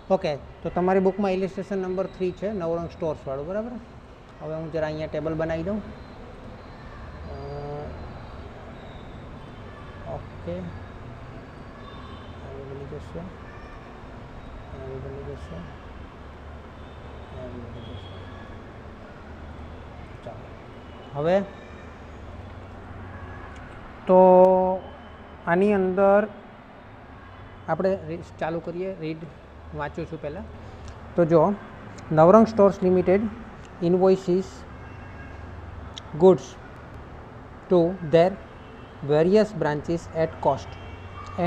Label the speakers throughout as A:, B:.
A: Okay, तो तमारी book में इलिस्ट्रेशन नंबर 3 है नवरंग स्टोर्स वालू, बराबर। हवे हूँ जरा अँ टेबल बनावी दूँ। ओके, बनी जैसे बनी जैसे चलो हवे तो आनी अंदर આપણે ચાલુ કરીએ રીડ વાંચું છું પહેલાં તો જો Navrang stores limited invoices goods to their various branches at cost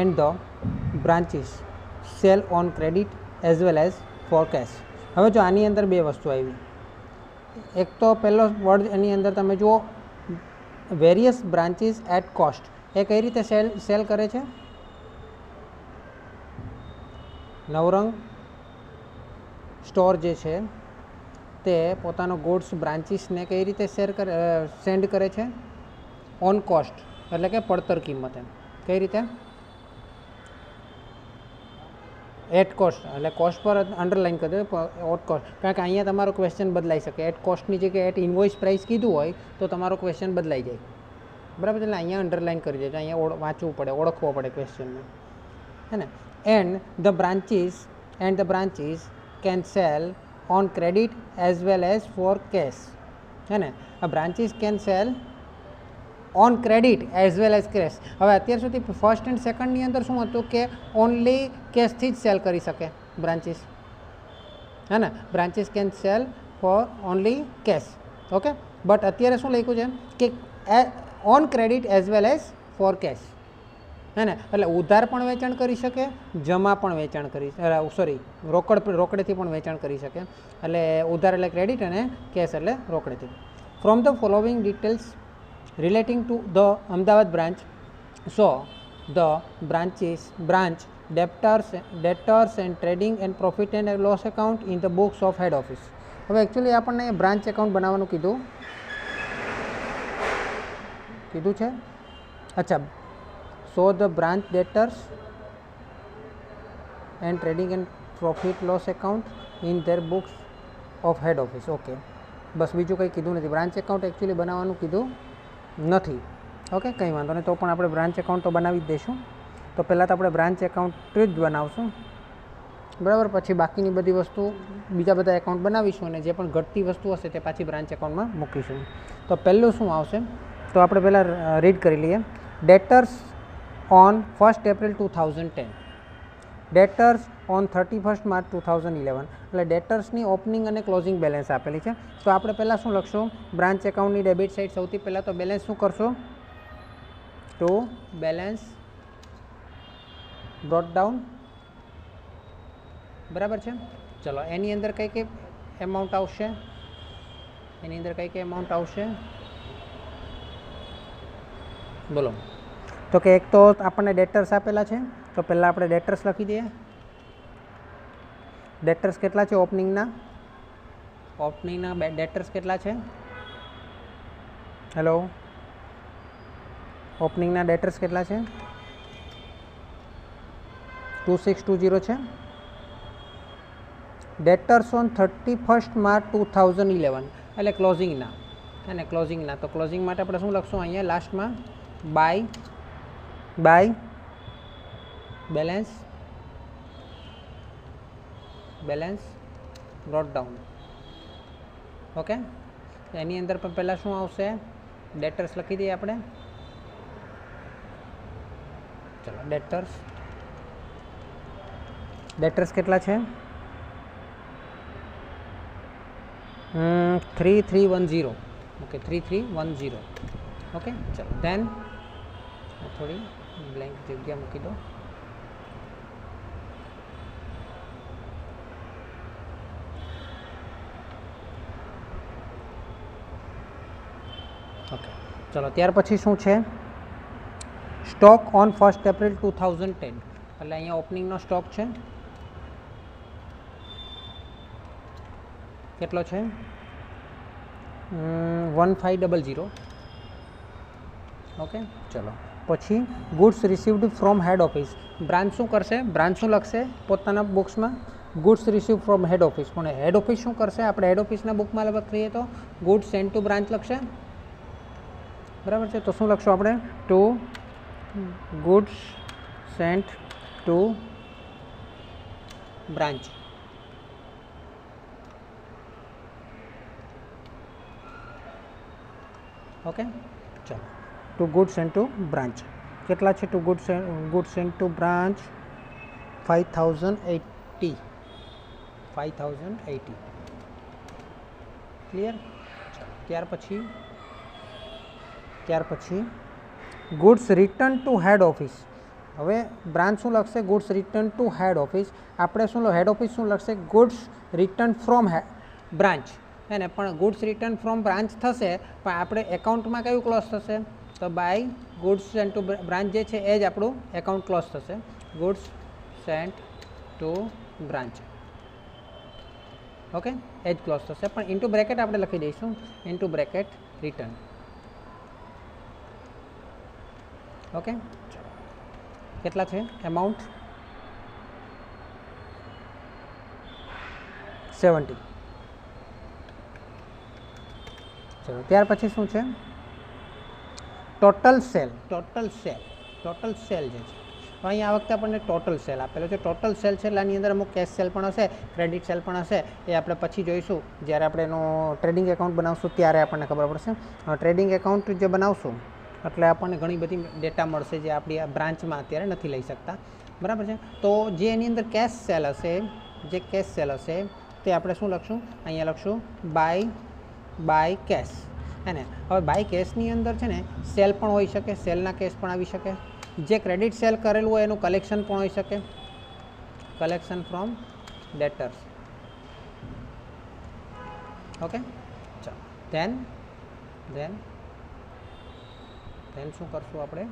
A: and the branches sell on credit as well as for cash. હવે જો આની અંદર બે વસ્તુ આવી, એક તો પહેલો વર્ડ એની અંદર તમે જુઓ વેરિયસ બ્રાન્ચીસ એટ કોસ્ટ, એ કઈ રીતે સેલ કરે છે? નવરંગ સ્ટોર જે છે તે પોતાનો ગુડ્સ બ્રાન્ચીસને કઈ રીતે સેન્ડ કરે છે? ઓન કોસ્ટ, એટલે કે પડતર કિંમતે. કઈ રીતે? એટ કોસ્ટ, એટલે કોસ્ટ પર અંડરલાઇન કરી દો ઓટ કોસ્ટ, કારણ કે અહીંયા તમારો ક્વેશ્ચન બદલાઈ શકે. એટ કોસ્ટની જગ્યાએ એટ ઇન્વોઇસ પ્રાઇસ કીધું હોય તો તમારો ક્વેશ્ચન બદલાઈ જાય, બરાબર. એટલે અહીંયા અંડરલાઇન કરી દેજો, અહીંયા વાંચવું પડે, ઓળખવો પડે ક્વેશ્ચનને, હે ને. And the branches can sell on credit as well as for cash, है ना. A branches can sell on credit as well as cash. હવે અત્યાર સુધી ફર્સ્ટ એન્ડ સેકન્ડની અંદર શું હતું કે ઓનલી કેશથી જ સેલ કરી શકે બ્રાન્ચીસ, હે ને. Branches can sell for only cash, okay. But અત્યારે શું લખ્યું છે કે on credit as well as for cash, હે ને. એટલે ઉધાર પણ વેચાણ કરી શકે, જમા પણ વેચાણ કરી, રોકડેથી પણ વેચાણ કરી શકે. એટલે ઉધાર એટલે ક્રેડિટ અને કેશ એટલે રોકડેથી. From the following details relating to the Ahmedabad branch, so the branch debtors and trading and profit and loss account in the books of head office. હવે એકચ્યુઅલી આપણને બ્રાન્ચ એકાઉન્ટ બનાવવાનું કીધું છે. અચ્છા, so the branch debtors and trading and profit loss account in their books of head office. Okay, બસ બીજું કંઈ કીધું નથી. બ્રાન્ચ એકાઉન્ટ એકચ્યુઅલી બનાવવાનું કીધું નથી. ઓકે, કંઈ વાંધો નહીં, તો પણ આપણે બ્રાન્ચ એકાઉન્ટ તો બનાવી જ દઈશું. તો પહેલાં તો આપણે બ્રાન્ચ એકાઉન્ટ જ બનાવશું, બરાબર. પછી બાકીની બધી વસ્તુ બીજા બધા એકાઉન્ટ બનાવીશું અને જે પણ ઘટતી વસ્તુ હશે તે પાછી બ્રાન્ચ એકાઉન્ટમાં મૂકીશું. તો પહેલું શું આવશે તો આપણે પહેલાં રીડ કરી લઈએ. ડેટર્સ on 1st April 2010, ડેટર્સ on 31st March 2011. એટલે ડેટર્સની ઓપનિંગ અને ક્લોઝિંગ બેલેન્સ આપેલી છે. તો આપણે પહેલાં શું લખશું? બ્રાન્ચ એકાઉન્ટની ડેબિટ સાઇડ સૌથી પહેલાં તો બેલેન્સ શું કરશું? ટુ બેલેન્સ બ્રોટ ડાઉન, બરાબર છે. ચલો, એની અંદર કઈ કઈ એમાઉન્ટ આવશે? બોલો. તો કે એક તો આપણને ડેટર્સ આપેલા છે, તો પહેલાં આપણે ડેટર્સ લખી દઈએ. ડેટર્સ કેટલા છે? ઓપનિંગના ડેટર્સ કેટલા છે? હેલો, ઓપનિંગના ડેટર્સ કેટલા છે? 2620 છે. ડેટર્સ ઓન 31st March 2011 એટલે ક્લોઝિંગના, અને ક્લોઝિંગના. તો ક્લોઝિંગ માટે આપણે શું લખશું? અહીંયા લાસ્ટમાં by balance brought down. Okay, એની અંદર પણ પહેલાં શું આવશે? ડેટર્સ લખી દઈએ આપણે. ચલો, ડેટર્સ કેટલા છે? 3310. ઓકે, 3310. ઓકે, ચલો. ધેન થોડી બ્લેન્ક જગ્યા મૂકી દો. ઓકે, ચલો. ત્યાર પછી શું છે? Stock on 1st April 2010. એટલે અહીંયા ઓપનિંગનો સ્ટોક છે, કેટલો છે? 1500. ઓકે, ચલો. પછી goods received from head office. Branch શું કરશે? બ્રાન્ચ શું લખશે પોતાના બુક્સમાં? Goods receive from head office, પણ હેડ ઓફિસ શું કરશે? આપણે હેડ ઓફિસના બુકમાં લખીએ તો ગુડ્સ સેન્ટ ટુ બ્રાન્ચ લખશે, બરાબર છે. તો શું લખશું આપણે? To goods sent to branch. Okay, ચલો. To goods sent to branch કેટલા છે? To goods sent to branch 5080. 5080 clear. ત્યાર પછી goods return to head office. હવે બ્રાન્ચ શું લખશે? Goods return to head office. આપણે શું હેડ ઓફિસ શું લખશે? ગુડ્સ રિટર્ન ફ્રોમ બ્રાન્ચ, હે ને? પણ ગુડ્સ રિટર્ન ફ્રોમ બ્રાન્ચ થશે, પણ આપણે એકાઉન્ટમાં કયું ક્લોઝ થશે? તો by goods sent to branch જે છે એ જ આપણું એકાઉન્ટ ક્લોઝ થશે, goods sent to branch. Okay, એ જ ક્લોઝ થશે, પણ ઇન્ટુ બ્રેકેટ આપણે લખી દઈશું, ઇન્ટુ બ્રેકેટ રિટર્ન. ઓકે, કેટલા છે એમાઉન્ટ? 70. ચલો, ત્યાર પછી શું છે? Total cell. ટોટલ સેલ જે છે, તો અહીં આ વખતે આપણને ટોટલ સેલ આપેલો છે. ટોટલ સેલ છે એટલે આની અંદર અમુક કેશ સેલ પણ હશે, ક્રેડિટ સેલ પણ હશે, એ આપણે પછી જોઈશું જ્યારે આપણે એનો ટ્રેડિંગ એકાઉન્ટ બનાવશું ત્યારે આપણને ખબર પડશે. ટ્રેડિંગ એકાઉન્ટ જે બનાવશું એટલે આપણને ઘણી બધી ડેટા મળશે જે આપણી આ બ્રાન્ચમાં અત્યારે નથી લઈ શકતા, બરાબર છે. તો જે એની અંદર કેશ સેલ હશે, તે આપણે શું લખશું? અહીંયા લખશું બાય કેશ, હે ને? હવે બાય કેશની અંદર છે ને સેલ પણ હોઈ શકે, સેલના કેશ પણ આવી શકે. જે ક્રેડિટ સેલ કરેલું હોય એનું કલેક્શન પણ હોઈ શકે, કલેક્શન ફ્રોમ ડેટર્સ. ઓકે, ચાલો. ધેન શું કરશું આપણે?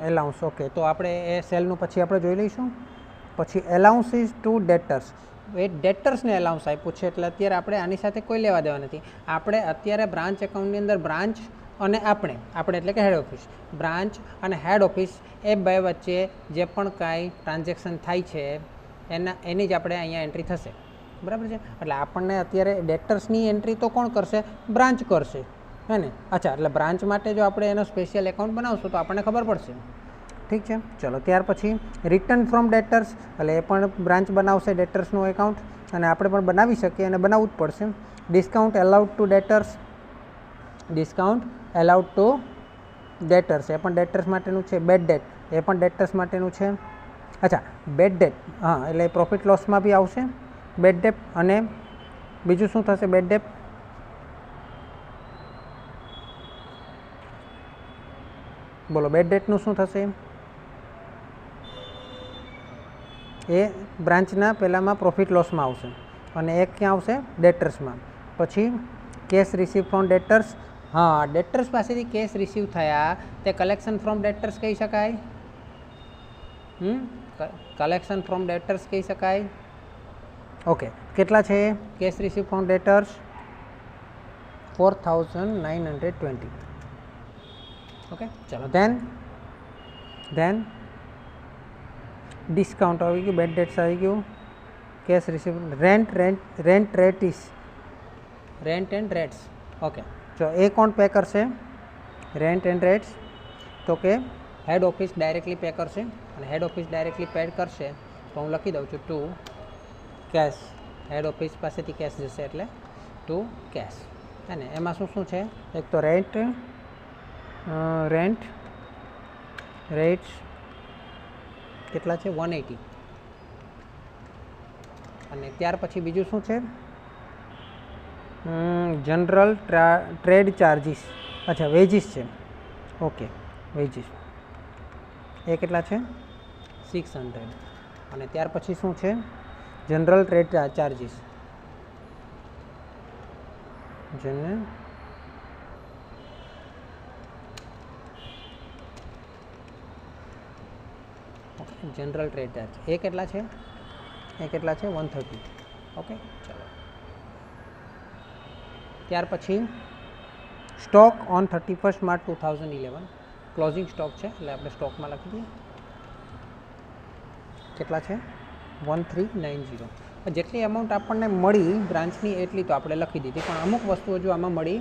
A: એલાઉન્સ. ઓકે, તો આપણે એ સેલનું પછી આપણે જોઈ લઈશું. પછી એલાઉન્સ ઇઝ ટુ ડેટર્સ. એ ડેટર્સને એલાઉન્સ આપ્યું છે એટલે અત્યારે આપણે આની સાથે કોઈ લેવા દેવા નથી. આપણે અત્યારે બ્રાન્ચ એકાઉન્ટની અંદર બ્રાન્ચ અને આપણે એટલે કે હેડ ઓફિસ, બ્રાન્ચ અને હેડ ઓફિસ એ બે વચ્ચે જે પણ કાંઈ ટ્રાન્ઝેક્શન થાય છે એની જ આપણે અહીંયા એન્ટ્રી થશે, બરાબર છે. એટલે આપણને અત્યારે ડેટર્સની એન્ટ્રી તો કોણ કરશે? બ્રાન્ચ કરશે, હે ને? અચ્છા, એટલે બ્રાન્ચ માટે જો આપણે એનો સ્પેશિયલ એકાઉન્ટ બનાવશું તો આપણને ખબર પડશે, ઠીક છે. ચલો, ત્યાર પછી રિટર્ન ફ્રોમ ડેટર્સ, એટલે એ પણ બ્રાન્ચ બનાવશે ડેટર્સનું એકાઉન્ટ, અને આપણે પણ બનાવી શકીએ અને બનાવવું જ પડશે. Discount allowed to debtors, discount allowed to debtors, એ પણ ડેટર્સ માટેનું છે. બેડ ડેટ, એ પણ ડેટર્સ માટેનું છે. અચ્છા, બેડ ડેટ, હા, એટલે પ્રોફિટ લોસમાં બી આવશે બેડ ડેટ. અને બીજું શું થશે? બેડ ડેટ, બોલો, બેડ ડેટનું શું થશે? એ બ્રાન્ચના પહેલાંમાં પ્રોફિટ લોસમાં આવશે અને એક ક્યાં આવશે? ડેટર્સમાં. પછી કેશ રિસીવ ફ્રોમ ડેટર્સ, હા, ડેટર્સ પાસેથી કેશ રિસીવ થયા તે કલેક્શન ફ્રોમ ડેટર્સ કહી શકાય. કલેક્શન ફ્રોમ ડેટર્સ કહી શકાય. ઓકે, કેટલા છે cash receive from debtors? 4920. Okay, ચલો. ધેન ડિસ્કાઉન્ટ આવી ગયું, બેડ ડેટ્સ આવી ગયું, cash receive, rent and rates. Okay, જો એ કોણ પે કરશે? રેન્ટ એન્ડ રેટ્સ, તો કે હેડ ઓફિસ ડાયરેક્ટલી પે કરશે. અને હેડ ઓફિસ ડાયરેક્ટલી પે કરશે તો હું લખી દઉં છું ટુ કેશ. હેડ ઓફિસ પાસેથી કેશ જશે એટલે ટુ કેશ, હે ને? એમાં શું છે? એક તો રેન્ટ રેટ્સ કેટલા છે? 180. અને ત્યાર પછી બીજું શું છે? General trade charges. અચ્છા, વેજીસ છે. ઓકે, વેજીસ એ કેટલા છે? 600. અને ત્યાર પછી શું છે? General trade charges. General trade charge એ કેટલા છે? 130. ઓકે, ચલો. ત્યાર પછી stock on 31 March 2011. Closing stock છે એટલે આપણે સ્ટોકમાં લખી દઈએ કેટલા છે 1390. જેટલી અમાઉન્ટ આપણને મળી બ્રાન્ચની એટલી તો આપણે લખી દીધી, પણ અમુક વસ્તુઓ જો આમાં મળી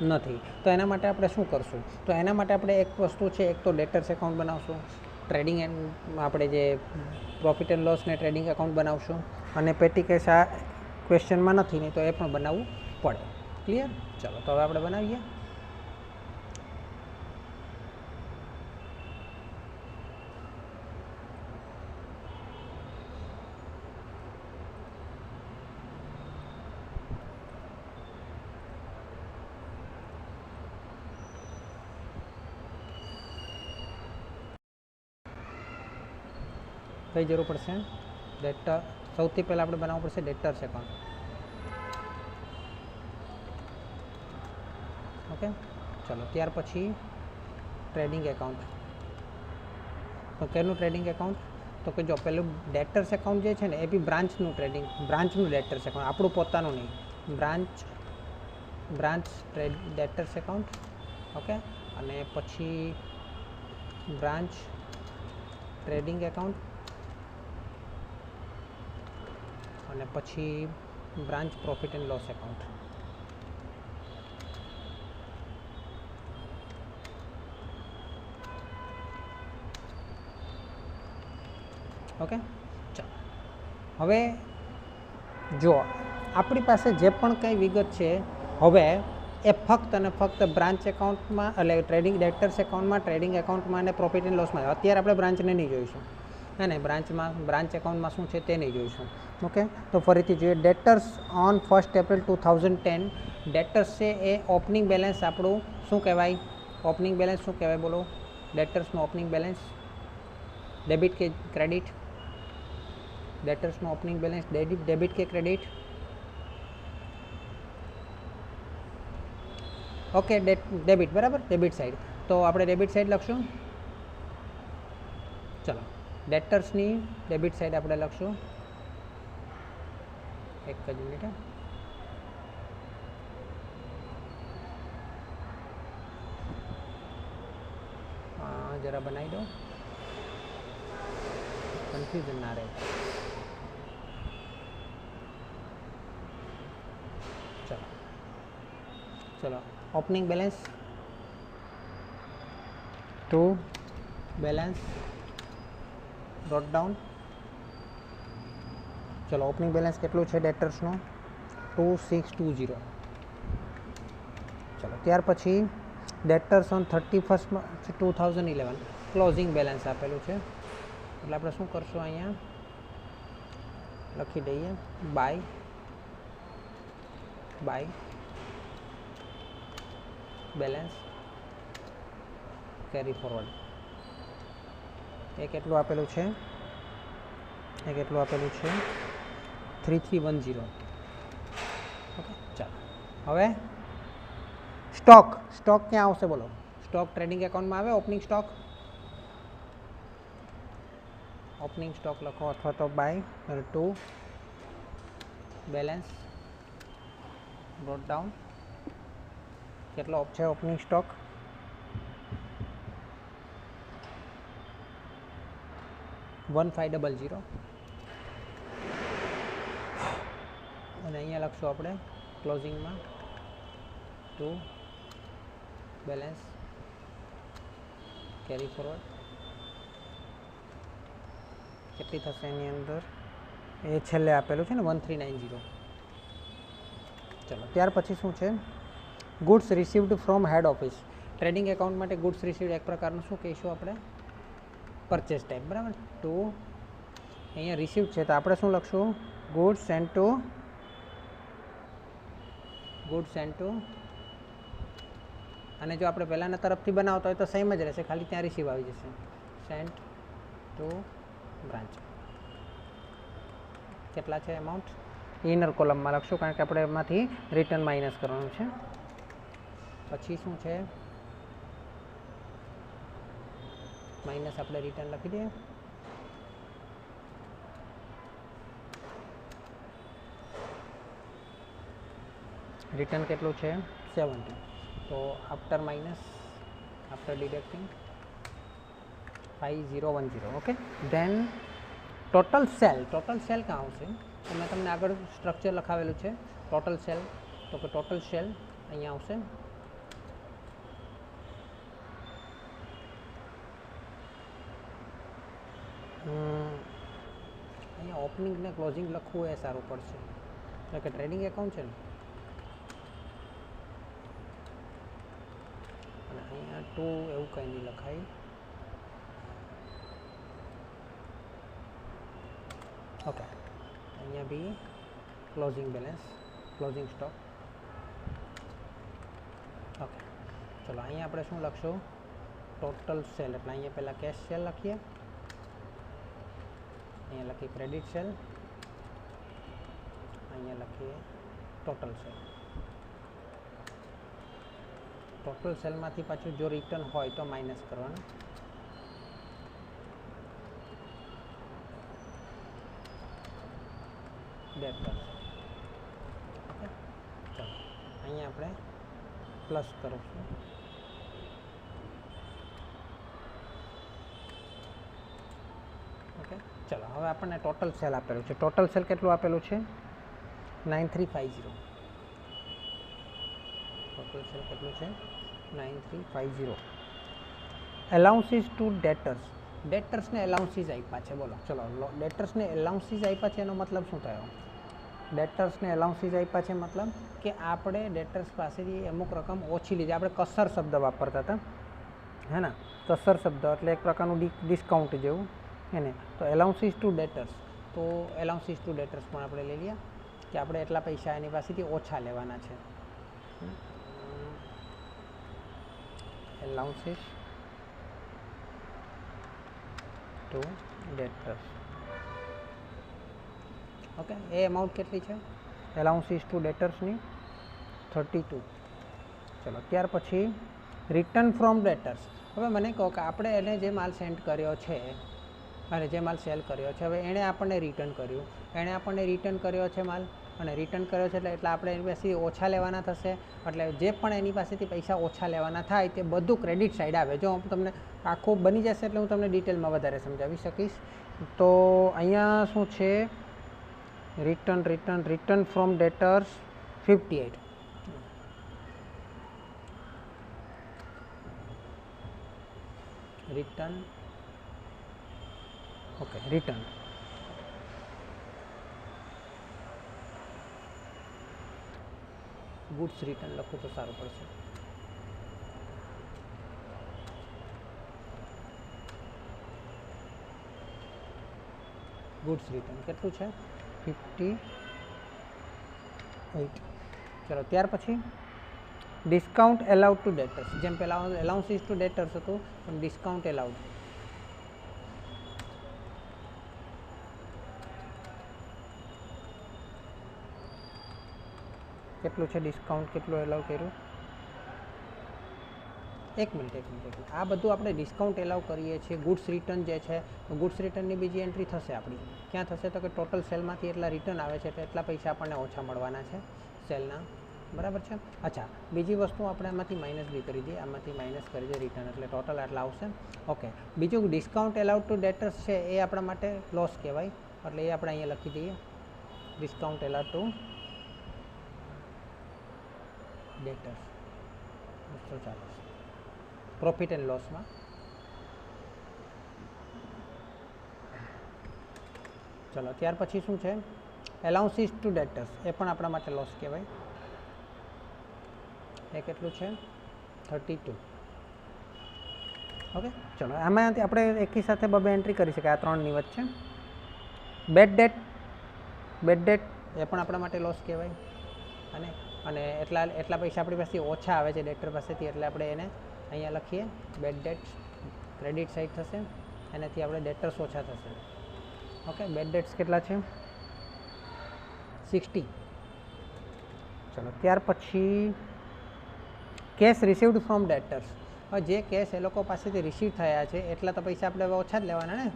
A: નથી તો એના માટે આપણે શું કરશું? તો એના માટે આપણે એક વસ્તુ છે, એક તો ડેટર્સ એકાઉન્ટ બનાવશું, ટ્રેડિંગ એન્ડ આપણે જે પ્રોફિટ એન્ડ લોસ ને ટ્રેડિંગ એકાઉન્ટ બનાવશું, અને પેટી કેસ આ ક્વેશ્ચનમાં નથી નહીં તો એ પણ બનાવવું પડે. ક્લિયર? ચાલો તો હવે આપણે બનાવીએ. કઈ જરૂર પડશે? ડેટર. સૌથી પહેલાં આપણે બનાવવું પડશે ડેટર્સ એકાઉન્ટ. ઓકે, ચલો ત્યાર પછી ટ્રેડિંગ એકાઉન્ટ. તો કેનું ટ્રેડિંગ એકાઉન્ટ? તો કે જો પેલું ડેટર્સ એકાઉન્ટ જે છે ને એ બી બ્રાન્ચનું બ્રાન્ચનું ડેટર્સ એકાઉન્ટ, આપણું પોતાનું નહીં. Branch ડેટર્સ account. ઓકે, અને પછી બ્રાન્ચ ટ્રેડિંગ એકાઉન્ટ, અને પછી branch profit and loss account. Okay, ચાલો હવે જો આપણી પાસે જે પણ કંઈ વિગત છે હવે એ ફક્ત અને ફક્ત બ્રાન્ચ એકાઉન્ટમાં એટલે ટ્રેડિંગ ડેટર્સ એકાઉન્ટમાં, ટ્રેડિંગ એકાઉન્ટમાં અને પ્રોફિટ એન્ડ લોસમાં. અત્યારે આપણે બ્રાન્ચને નહીં જોઈશું, હા ને, બ્રાન્ચ એકાઉન્ટમાં શું છે તે નહીં જોઈશું. ઓકે, તો ફરીથી જોઈએ. ડેટર્સ ઓન 1 એપ્રિલ 2010. ડેટર્સ છે એ ઓપનિંગ બેલેન્સ આપણું શું કહેવાય? ઓપનિંગ બેલેન્સ શું કહેવાય બોલો? ડેટર્સનું ઓપનિંગ બેલેન્સ ડેબિટ કે ક્રેડિટ? ડેટર્સનું ઓપનિંગ બેલેન્સ ડેબિટ કે ક્રેડિટ? ઓકે, ડેબિટ, બરાબર, ડેબિટ સાઈડ. તો આપણે ડેબિટ સાઈડ લખશું. ચલો, ડેટર્સની ડેબિટ સાઈડ આપણે લખશું. એક જ મિનિટ, જરા બનાવી દો, કન્ફ્યુઝન ના રહે. ચલો opening balance to balance dot down. ચલો ઓપનિંગ બેલેન્સ કેટલું છે ડેટર્સનું? 2620. ચલો ત્યાર પછી debtors on 31 March 2011 closing balance આપેલું છે એટલે આપણે શું કરશું? અહીંયા લખી દઈએ બાય બેલેન્સ કેરી ફોરવર્ડ. એ કેટલું આપેલું છે? 3310. ઓકે, ચાલો હવે સ્ટોક ક્યાં આવશે બોલો? સ્ટોક ટ્રેડિંગ એકાઉન્ટમાં આવે. ઓપનિંગ સ્ટોક લખો, અથવા તો by to balance dot down. કેટલો છે ઓપનિંગ સ્ટોક? 1500. અને અહીંયા લખશું આપણે ક્લોઝિંગમાં ટુ બેલેન્સ કેરી ફોરવર્ડ. કેટલી થશે એની અંદર? એ છેલ્લે આપેલું છે ને 1390. ચલો ત્યાર પછી શું છે? Goods received from head office. Trading account માટે ગુડ્સ રિસીવ્ડ એક પ્રકારનું શું કહીશું આપણે? પરચેસ ટાઈપ, બરાબર. ટુ અહીંયા રિસીવ્ડ છે તો આપણે શું લખશું? Goods sent to. અને જો આપણે પહેલાંના તરફથી બનાવતા હોય તો સેમ જ રહેશે, ખાલી ત્યાં રિસીવ આવી જશે. Sent to branch. કેટલા છે એમાઉન્ટ? ઇનર કોલમમાં લખશું કારણ કે આપણે એમાંથી રિટર્ન માઇનસ કરવાનું છે. પછી શું છે? માઇનસ આપણે રિટર્ન લખી દઈએ. રિટર્ન કેટલું છે? 70. તો after deducting 5010 okay. Then total sale क्या आवशे तो मैं तमने आगळ स्ट्रक्चर लखावेलुं छे टोटल सेल तो कि टोटल सेल अहींया आवशे अहींया ओपनिंग ने क्लोजिंग लखवुं ए सारूं पड़शे એટલે કે ટ્રેડિંગ એકાઉન્ટ છે ને અને અહીંયા 2 એવું કંઈ નહીં લખાય ओके अहींया be closing balance closing stock okay चलो अहींया आपणे शुं लखशुं टोटल सेल એટલે अहींया પહેલા कैश सेल लखीए अहींया लखीए क्रेडिट सेल अहींया लखीए टोटल सेल मांथी पाछुं जो रिटर्न होय तो माइनस करवानुं डेटर्स ओके चलो अहीं आपणे प्लस करीशुं ओके चलो हवे आपणे टोटल सेल आपेलुं छे टोटल सेल केटलुं आपेलुं छे 9350 टोटल सेल केटलुं छे 9350 एलाउंसीस टू डेटर्स ने एलाउंसीस आप्या छे बोलो चलो डेटर्स ने एलाउंसीस आप्या छे एनो मतलब शुं थयो डेटर्स ने एलाउंसीस आप्या छे मतलब कि आपणे डेटर्स पासेथी अमुक रकम ओછી લીધી આપણે કસર શબ્દ વાપરતા હતા है ना કસર શબ્દ એટલે એક પ્રકારનું ડિસ્કાઉન્ટ જેવું એને તો એલાઉન્સીસ ટુ ડેટર્સ તો એલાઉન્સીસ ટુ ડેટર્સ પણ આપણે લઈ લઈએ कि આપણે એટલા પૈસા એની પાસેથી ઓછા લેવાના છે એલાઉન્સીસ ટુ ડેટર્સ ओके ए अमाउंट केटली है एलाउंसीस टू डेटर्सनी 32 चलो त्यार पछी रिटर्न फ्रॉम डेटर्स हवे मने कहो कि आपणे एने जे माल सेंड कर्यो छे अरे जे माल सेल कर्यो छे हवे एणे आपणे रिटर्न कर्यो एणे आपणे रिटर्न कर्यो छे माल अने रिटर्न कर्यो छे એટલે આપણે એની પાસેથી ઓછા લેવાના થશે એટલે જે પણ એની પાસેથી પૈસા ઓછા લેવાના થાય તે બધું ક્રેડિટ સાઈડ આવે જો હું તમને આખું બની જશે એટલે હું તમને ડિટેલમાં વધારે સમજાવી શકીશ તો અહીંયા શું છે return from debtors 58 return okay return goods return लखो तो सारू पड़शे गुड्स रिटर्न केटलुं छे 58 चलो त्यार पछी डिस्काउंट एलाउड टू डेटर्स जेम पहला एलाउंसीस टू डेटर्स हतुं पण डिस्काउंट एलाउड केटलुं छे डिस्काउंट केटलुं एलाउ कर्युं एक मिनिट आ बधुं आपणे डिस्काउंट एलाउ करीए छीए गुड्स रिटर्न जे छे गुड्स रिटर्ननी बीजी एंट्री थशे आपणी क्यां थशे तो कि टोटल सेलमांथी एटला रिटर्न आवे छे એટલે એટલા પૈસા આપણને ઓછા મળવાના છે સેલના बराबर है। अच्छा बीजी वस्तु આપણે આમાંથી માઇનસ બી કરી દઈએ આમાંથી માઇનસ કરી દઈએ રિટર્ન એટલે ટોટલ આટલા આવશે ઓકે બીજું ડિસ્કાઉન્ટ એલાઉડ ટુ ડેટર્સ છે એ આપણા માટે લોસ કહેવાય એટલે એ આપણે અહીંયા લખી દઈએ discount allowed to debtors 240 profit and loss में चलो त्यार पछी शुं छे एलाउंसीस टू डेटर्स ए पण आपणा माटे लॉस कहेवाय ए केटलुं छे 32 ओके चलो आमांथी आपणे एकी साथे बबे एंट्री करी शकाय आ त्रणनी वच्चे बेड डेट ए पण आपणा माटे लॉस कहेवाय अने अने एटला पैसा अपनी पास ओछा आवे छे डेटर पासेथी एटले आपणे एने अहींया लखीए बेड डेट्स क्रेडिट साइड थशे एनाथी आपणे डेटर्स ओछा थशे ओके बेड डेट्स केटला छे 60 चलो त्यार पछी कैश रिसीव्ड फ्रॉम डेटर्स हवे जे कैश ए लोको पासेथी रिसीव थया छे एटला तो पैसा आपणे ओछा ज लेवाना ने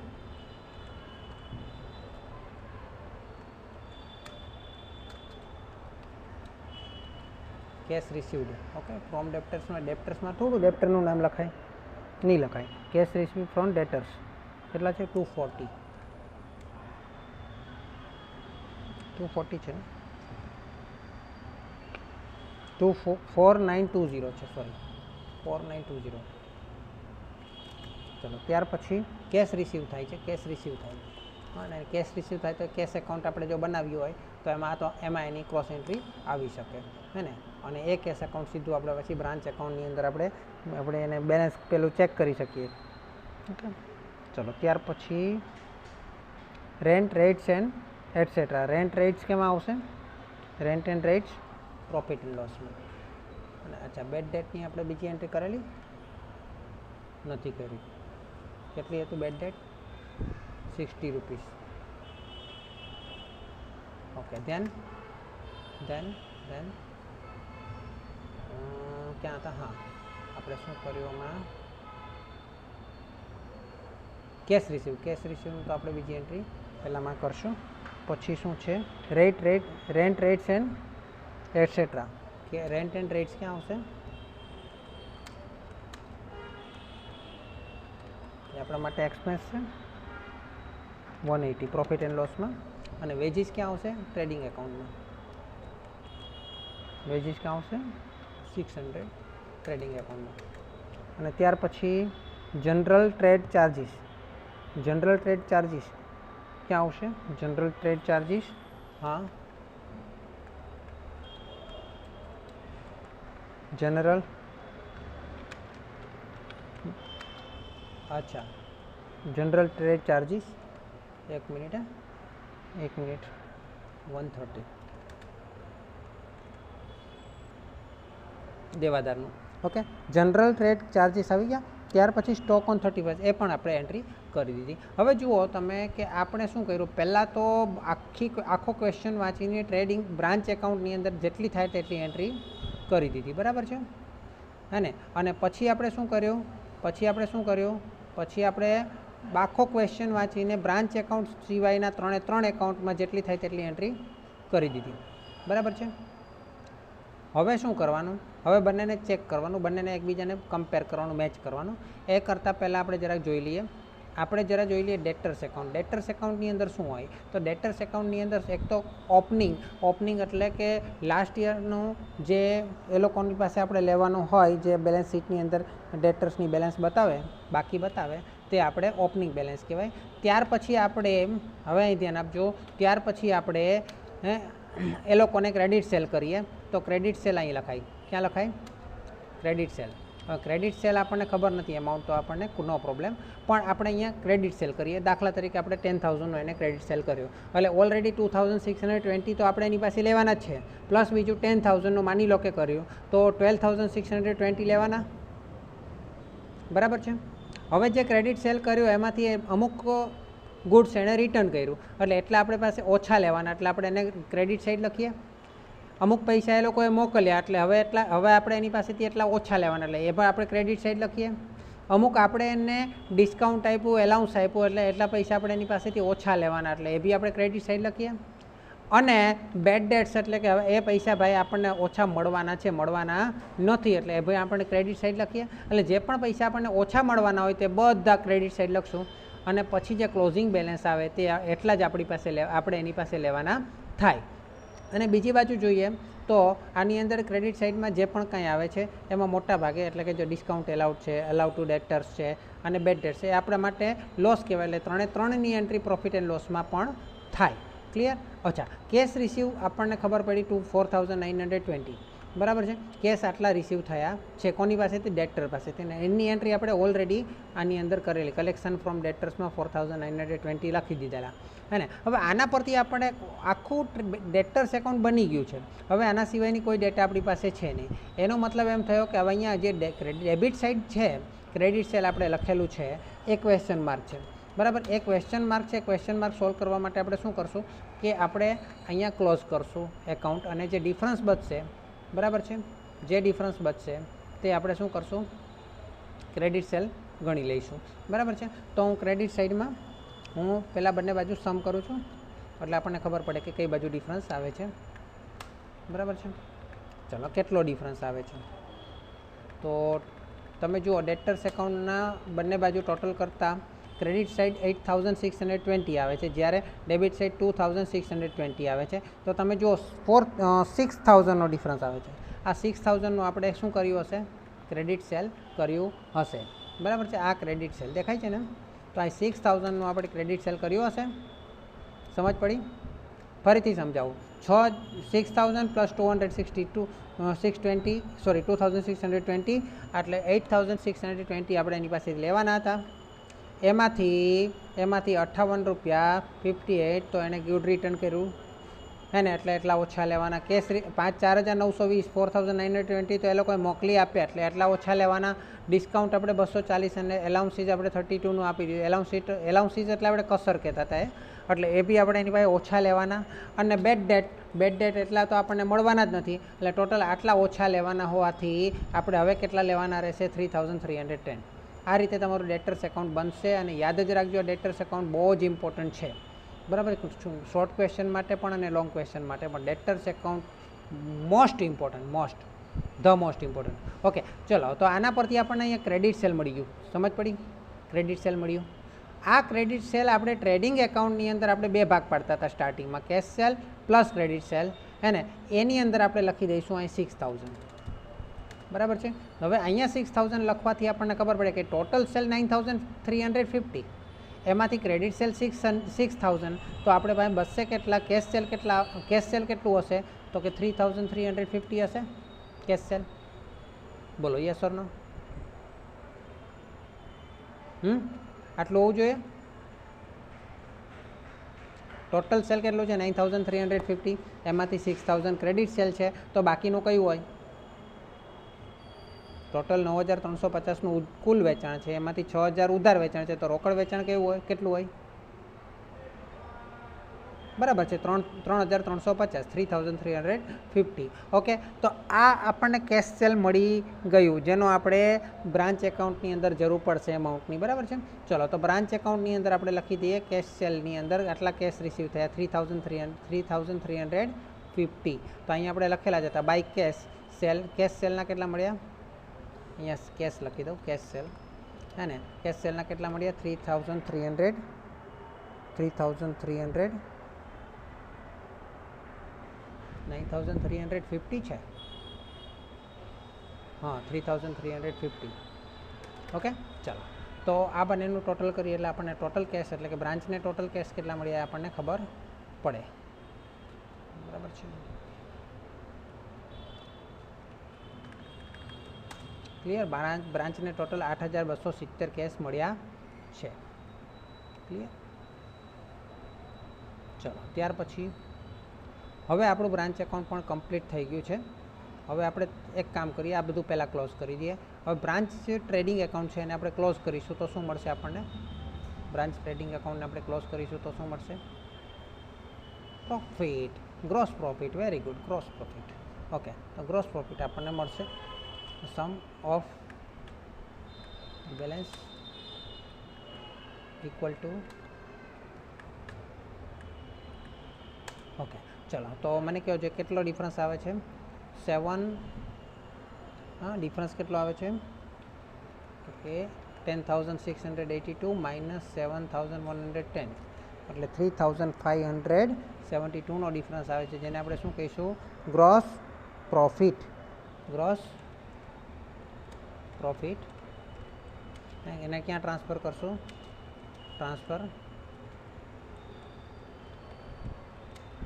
A: cash received okay from debtors में थोड़ू डेप्टरનું નામ લખાય नहीं लखाय કેશ રિસીવ ફ્રોમ ડેટર્સ કેટલા છે 240 છે ને 4920 છે, સોરી 4920. ચલો ત્યાર પછી કેશ રિસીવ થાય છે, કેશ રિસીવ થાય અને કેશ રિસીવ થાય તો કેશ એકાઉન્ટ આપણે જો બનાવ્યું હોય તો એમાં એની ક્રોસ એન્ટ્રી આવી શકે હે ને. અને એ કેશ એકાઉન્ટ સીધું આપણે પછી બ્રાન્ચ એકાઉન્ટની અંદર આપણે એને બેલેન્સ પેલું ચેક કરી શકીએ. ઓકે ચલો ત્યાર પછી rent rates and etcetera. Rent rates કેમાં આવશે? Rent and rates profit and લોસમાં. અને અચ્છા બેડ ડેટની આપણે બીજી એન્ટ્રી કરેલી નથી કરી. કેટલી હતું bad debt? 60 rupees. Okay then ક્યાં હતા? હા આપણે શું કર્યું હમણાં? કેશ રિસીવનું તો આપણે બીજી એન્ટ્રી પહેલાંમાં કરશું. પછી શું છે? Rent rates and etcetera. કે રેન્ટ એન્ડ રેટ્સ ક્યાં આવશે? એ આપણા માટે એક્સપેન્સ છે 180 પ્રોફિટ એન્ડ લોસમાં. અને વેજીસ ક્યાં આવશે? ટ્રેડિંગ એકાઉન્ટમાં. વેજીસ ક્યાં આવશે? 600 ટ્રેડિંગ એકાઉન્ટમાં. અને ત્યાર પછી general trade charges. General trade charges ક્યાં આવશે? જનરલ ટ્રેડ ચાર્જિસ હા જનરલ અચ્છા જનરલ ટ્રેડ ચાર્જિસ 1 મિનિટ 130 દેવાદારનું. ઓકે જનરલ ટ્રેડ ચાર્જિસ આવી ગયા. ત્યાર પછી સ્ટોક ઓન 31 એ પણ આપણે એન્ટ્રી કરી દીધી. હવે જુઓ તમે કે આપણે શું કર્યું, પહેલાં તો આખો ક્વેશ્ચન વાંચીને ટ્રેડિંગ બ્રાન્ચ એકાઉન્ટની અંદર જેટલી થાય તેટલી એન્ટ્રી કરી દીધી, બરાબર છે હે ને. અને પછી આપણે શું કર્યું? પછી આપણે આખો ક્વેશ્ચન વાંચીને બ્રાન્ચ એકાઉન્ટ સિવાયના 3 એકાઉન્ટમાં જેટલી થાય તેટલી એન્ટ્રી કરી દીધી, બરાબર છે. હવે શું કરવાનું? હવે બંનેને ચેક કરવાનું, બંનેને એકબીજાને કમ્પેર કરવાનું, મેચ કરવાનું. એ કરતાં પહેલાં આપણે જરા જોઈ લઈએ ડેટર્સ એકાઉન્ટ. ડેટર્સ એકાઉન્ટની અંદર શું હોય? તો ડેટર્સ એકાઉન્ટની અંદર એક તો ઓપનિંગ એટલે કે લાસ્ટ યરનું જે એ લોકોની પાસે આપણે લેવાનું હોય, જે બેલેન્સ શીટની અંદર ડેટર્સની બેલેન્સ બાકી બતાવે તે આપણે ઓપનિંગ બેલેન્સ કહેવાય. ત્યાર પછી આપણે હવે અહીં ધ્યાન આપજો, ત્યાર પછી આપણે એ લોકોને ક્રેડિટ સેલ કરીએ તો ક્રેડિટ સેલ અહીં લખાય. ક્યાં લખાય? Credit cell. ક્રેડિટ સેલ આપણને ખબર નથી અમાઉન્ટ, તો આપણને નો પ્રોબ્લેમ, પણ આપણે અહીંયા ક્રેડિટ સેલ કરીએ. દાખલા તરીકે આપણે 10,000નો એને ક્રેડિટ સેલ કર્યો, એટલે ઓલરેડી 2,620 તો આપણે એની પાસે લેવાના જ છે, પ્લસ બીજું 10,000નું માની લો કે કર્યું તો 12,620 લેવાના, બરાબર છે. હવે જે ક્રેડિટ સેલ કર્યો એમાંથી અમુક ગુડ્સ એણે રિટર્ન કર્યું, એટલે એટલા આપણે પાસે ઓછા લેવાના, એટલે આપણે એને ક્રેડિટ સાઈડ લખીએ. અમુક પૈસા એ લોકોએ મોકલ્યા, એટલે હવે આપણે એની પાસેથી એટલા ઓછા લેવાના, એટલે એ પણ આપણે ક્રેડિટ સાઈડ લખીએ. અમુક આપણે એને ડિસ્કાઉન્ટ આપ્યું, એલાઉન્સ આપ્યું, એટલે એટલા પૈસા આપણે એની પાસેથી ઓછા લેવાના, એટલે એ બી આપણે ક્રેડિટ સાઈડ લખીએ. અને બેડ ડેટ્સ એટલે કે હવે એ પૈસા ભાઈ આપણને ઓછા મળવાના છે, મળવાના નથી, એટલે એ ભાઈ આપણે ક્રેડિટ સાઈડ લખીએ. એટલે જે પણ પૈસા આપણને ઓછા મળવાના હોય તે બધા ક્રેડિટ સાઈડ લખશું. અને પછી જે ક્લોઝિંગ બેલેન્સ આવે તે એટલા જ આપણે એની પાસે લેવાના થાય. અને બીજી બાજુ જોઈએ તો આની અંદર ક્રેડિટ સાઇડમાં જે પણ કંઈ આવે છે એમાં મોટા ભાગે એટલે કે જો ડિસ્કાઉન્ટ એલાઉડ છે, અલાઉડ ટુ ડેટર્સ છે અને બેડ ડેટ્સ છે, એ આપણા માટે લોસ કહેવાય. એટલે ત્રણની એન્ટ્રી પ્રોફિટ એન્ડ લોસમાં પણ થાય. ક્લિયર? અચ્છા, કેશ રિસીવ આપણને ખબર પડી 4,920, બરાબર છે. કેશ આટલા રિસીવ થયા છે કોની પાસેથી? ડેટર પાસેથી. ને એની એન્ટ્રી આપણે ઓલરેડી આની અંદર કરેલી, કલેક્શન ફ્રોમ ડેટર્સમાં 4,920 લખી દીધેલા હે ને. હવે આના પરથી આપણે આખું ડેટર્સ એકાઉન્ટ બની ગયું છે. હવે આના સિવાયની કોઈ ડેટા આપણી પાસે છે નહીં. એનો મતલબ એમ થયો કે હવે અહીંયા જે ડેબિટ સાઇડ છે, ક્રેડિટ સેલ આપણે લખેલું છે એ ક્વેશ્ચન માર્ક છે, બરાબર. એ ક્વેશ્ચન માર્ક છે. ક્વેશ્ચન માર્ક સોલ્વ કરવા માટે આપણે શું કરશું કે આપણે અહીંયા ક્લોઝ કરશું એકાઉન્ટ, અને જે ડિફરન્સ બચશે, બરાબર છે, જે ડિફરન્સ બચશે તે આપણે શું કરશું? ક્રેડિટ સેલ ગણી લઈશું, બરાબર છે. તો હું ક્રેડિટ સાઇડમાં હું પહેલાં બંને બાજુ સમ કરું છું, એટલે આપણને ખબર પડે કે કઈ બાજુ ડિફરન્સ આવે છે, બરાબર છે. ચલો કેટલો ડિફરન્સ આવે છે? તો તમે જુઓ ડેટર્સ એકાઉન્ટના બંને બાજુ ટોટલ કરતાં ક્રેડિટ સાઇડ 8620 આવે છે, જ્યારે ડેબિટ સાઇડ 2620 આવે છે. તો તમે જુઓ 6000નો ડિફરન્સ આવે છે. આ 6000નું આપણે શું કર્યું હશે? ક્રેડિટ સેલ કર્યું હશે. બરાબર છે. આ ક્રેડિટ સેલ દેખાય છે ને? તો આ 6000નું આપણે ક્રેડિટ સેલ કર્યું હશે. સમજ પડી? ફરીથી સમજાવું. 6000 પ્લસ 2620 એટલે 8620 આપણે એની પાસે લેવાના હતા. એમાંથી 58 તો એણે ગુડ રિટર્ન કર્યું હે ને, એટલે એટલા ઓછા લેવાના. કેશ 4920 4920 તો એ લોકોએ મોકલી આપ્યા, એટલે એટલા ઓછા લેવાના. ડિસ્કાઉન્ટ આપણે 240 અને એલાઉન્સીસ આપણે 32નું આપી દીધું. એલાઉન્સીસ એટલે આપણે કસર કહેતા હતા એટલે એ બી આપણે એની પાસે ઓછા લેવાના. અને બેડ ડેટ એટલા તો આપણને મળવાના જ નથી, એટલે ટોટલ આટલા ઓછા લેવાના હોવાથી આપણે હવે કેટલા લેવાના રહેશે? 3310. આ રીતે તમારું ડેટર્સ એકાઉન્ટ બનશે. અને યાદ જ રાખજો, ડેટર્સ એકાઉન્ટ બહુ જ ઇમ્પોર્ટન્ટ છે. બરાબર? શોર્ટ ક્વેશ્ચન માટે પણ અને લોંગ ક્વેશ્ચન માટે પણ ડેટર્સ એકાઉન્ટ મોસ્ટ ઇમ્પોર્ટન્ટ. ઓકે, ચલો. તો આના પરથી આપણને અહીંયા ક્રેડિટ સેલ મળી ગયું. સમજ પડી? ક્રેડિટ સેલ મળ્યું. આ ક્રેડિટ સેલ આપણે ટ્રેડિંગ એકાઉન્ટની અંદર આપણે બે ભાગ પાડતા હતા સ્ટાર્ટિંગમાં, cash sale plus credit sale હે ને. એની અંદર આપણે લખી દઈશું અહીં 6000. બરાબર છે. હવે અહીંયા 6000 લખવાથી આપણને ખબર પડે કે ટોટલ સેલ 9350, એમાંથી ક્રેડિટ સેલ 6000. તો આપણે પાસે બચશે કેટલા? કેશ સેલ કેટલું હશે? તો કે 3350 હશે કેશ સેલ. બોલો યસ ઓર નો? આટલું હોવું જોઈએ. ટોટલ સેલ કેટલું છે? 9350. એમાંથી 6000 ક્રેડિટ સેલ છે. તો બાકીનું કયું હોય? ટોટલ 9350નું કુલ વેચાણ છે, એમાંથી 6000 ઉધાર વેચાણ છે. તો રોકડ વેચાણ કેવું હોય? કેટલું હોય? બરાબર છે, 3350, 3350. ઓકે, તો આ આપણને કેશ સેલ મળી ગયું, જેનો આપણે બ્રાન્ચ એકાઉન્ટની અંદર જરૂર પડશે એમાઉન્ટની. બરાબર છે. ચલો, તો બ્રાન્ચ એકાઉન્ટની અંદર આપણે લખી દઈએ કેશ સેલની અંદર આટલા કેશ રિસીવ થયા 3350. તો અહીંયા આપણે લખેલા જ હતા બાય કેશ સેલના કેટલા મળ્યા? અહીંયા કેશ લખી દઉં, કેશ સેલ હે ને. કેશ સેલના કેટલા મળ્યા? 3300. 9350 છે. હા, 3350. ઓકે, ચાલો. તો આ બંનેનું ટોટલ કરીએ એટલે આપણને ટોટલ કેશ એટલે કે બ્રાન્ચને ટોટલ કેશ કેટલા મળ્યા આપણને ખબર પડે. બરાબર છે. ક્લિયર? બ્રાન્ચને ટોટલ 8270 કેશ મળ્યા છે. ક્લિયર? ચલો, ત્યાર પછી હવે આપણું બ્રાન્ચ એકાઉન્ટ પણ કમ્પ્લીટ થઈ ગયું છે. હવે આપણે એક કામ કરીએ, આ બધું પહેલાં ક્લોઝ કરી દઈએ. હવે બ્રાન્ચ જે ટ્રેડિંગ એકાઉન્ટ છે એને આપણે ક્લોઝ કરીશું તો શું મળશે આપણને? બ્રાન્ચ ટ્રેડિંગ એકાઉન્ટને આપણે ક્લોઝ કરીશું તો શું મળશે? Profit, gross profit. Very good, gross profit. Okay, તો ગ્રોસ પ્રોફિટ આપણને મળશે sum of balance equal to. Okay, ચલો. તો મને કહો છે કેટલો ડિફરન્સ આવે છે? 7. હા, ડિફરન્સ કેટલો આવે છે? ઓકે, 10682 માઇનસ 7110 એટલે 3572નો ડિફરન્સ આવે છે, જેને આપણે શું કહીશું? Gross profit. એને ક્યાં ટ્રાન્સફર કરશું? Transfer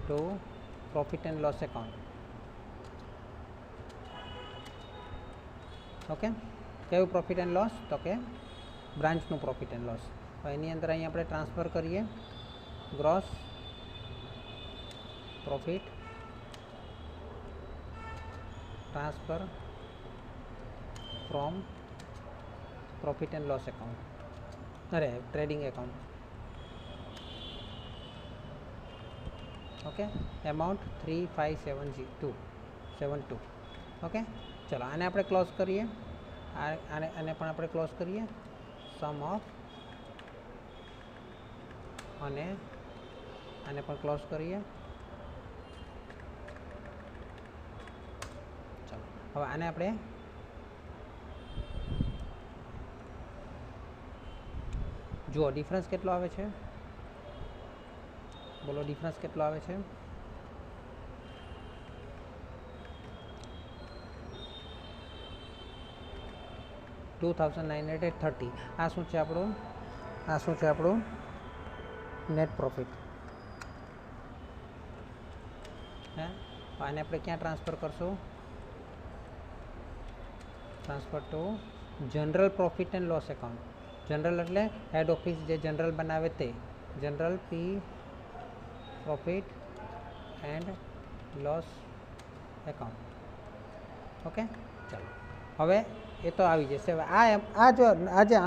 A: two profit and loss account. Okay, કયું પ્રોફિટ એન્ડ લોસ? તો કે બ્રાન્ચનું પ્રોફિટ એન્ડ લોસ. હવે એની અંદર અહીં આપણે ટ્રાન્સફર કરીએ gross profit transfer from profit and loss account, trading account. Okay, amount 35772. Okay, ચલો આને આપણે ક્લોઝ કરીએ. આને પણ આપણે ક્લોઝ કરીએ. સમ ઓફ અને આને પણ ક્લોઝ કરીએ. ચલો, હવે આને આપણે જુઓ ડિફરન્સ કેટલો આવે છે, બોલો ડિફરન્સ કેટલો આવે છે? $2,930. આ શું છે આપણું? આ શું છે આપણું નેટ પ્રોફિટ. હે આને આપણે ક્યાં ટ્રાન્સફર કરશું? Transfer two general profit and loss account. General એટલે હેડ ઓફિસ જે જનરલ બનાવે તે general P profit and loss account. Okay ચાલો હવે એ તો આવી જશે. હવે આ જે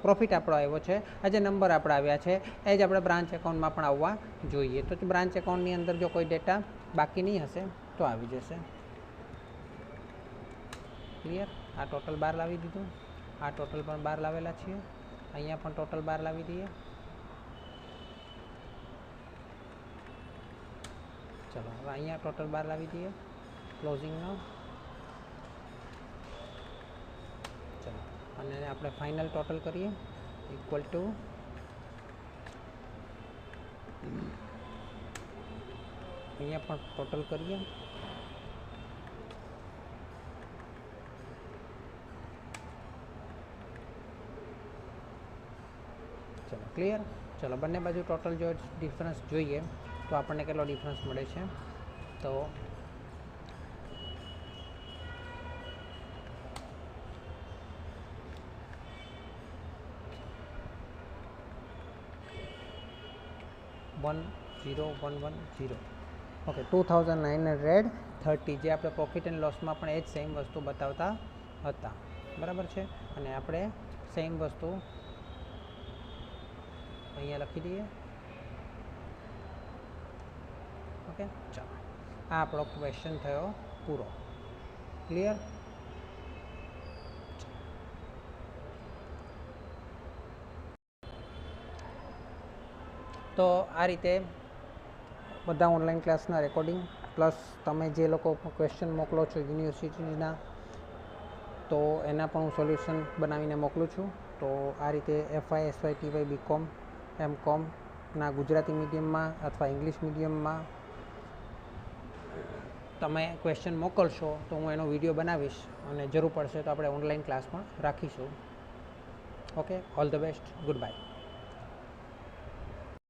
A: પ્રોફિટ આપણો આવ્યો છે, આ જે નંબર આપણે આવ્યા છે એ જ આપણે બ્રાન્ચ એકાઉન્ટમાં પણ આવવા જોઈએ. તો બ્રાન્ચ એકાઉન્ટની અંદર જો કોઈ ડેટા બાકી નહીં હશે તો આવી જશે. ક્લિયર? આ ટોટલ 12 લાવી દીધું, આ ટોટલ પણ 12 લાવેલા છીએ, અહીંયા પણ ટોટલ 12 લાવી દઈએ. ચલો હવે અહીંયા ટોટલ 12 લાવી દઈએ ક્લોઝિંગનો. ચલો અને આપણે ફાઇનલ ટોટલ કરીએ ઇક્વલ ટુ અહીંયા પણ ટોટલ કરીએ. ચલો ક્લિયર? ચલો બંને બાજુ ટોટલ જો ડિફરન્સ જોઈએ તો આપણને કેટલો ડિફરન્સ મળે છે? તો $1,0,110. ઓકે 2,930 જે આપણે પ્રોફિટ એન્ડ લોસમાં પણ એ જ સેમ વસ્તુ બતાવતા હતા, બરાબર છે. અને આપણે સેમ વસ્તુ અહીંયા લખી દઈએ. ઓકે ચાલો આ આપણો ક્વેશ્ચન થયો પૂરો. ક્લિયર? તો આ રીતે બધા ઓનલાઈન ક્લાસના રેકોર્ડિંગ પ્લસ તમે જે લોકો ક્વેશ્ચન મોકલો છો યુનિવર્સિટીના, તો એના પણ હું સોલ્યુશન બનાવીને મોકલું છું. તો આ રીતે FY, SY, TY, BCom, MComના Gujarati મીડિયમમાં અથવા ઇંગ્લિશ મીડિયમમાં તમે ક્વેશ્ચન મોકલશો તો હું એનો વિડીયો બનાવીશ અને જરૂર પડશે તો આપણે ઓનલાઈન ક્લાસ પણ રાખીશું. Okay all the best, good bye.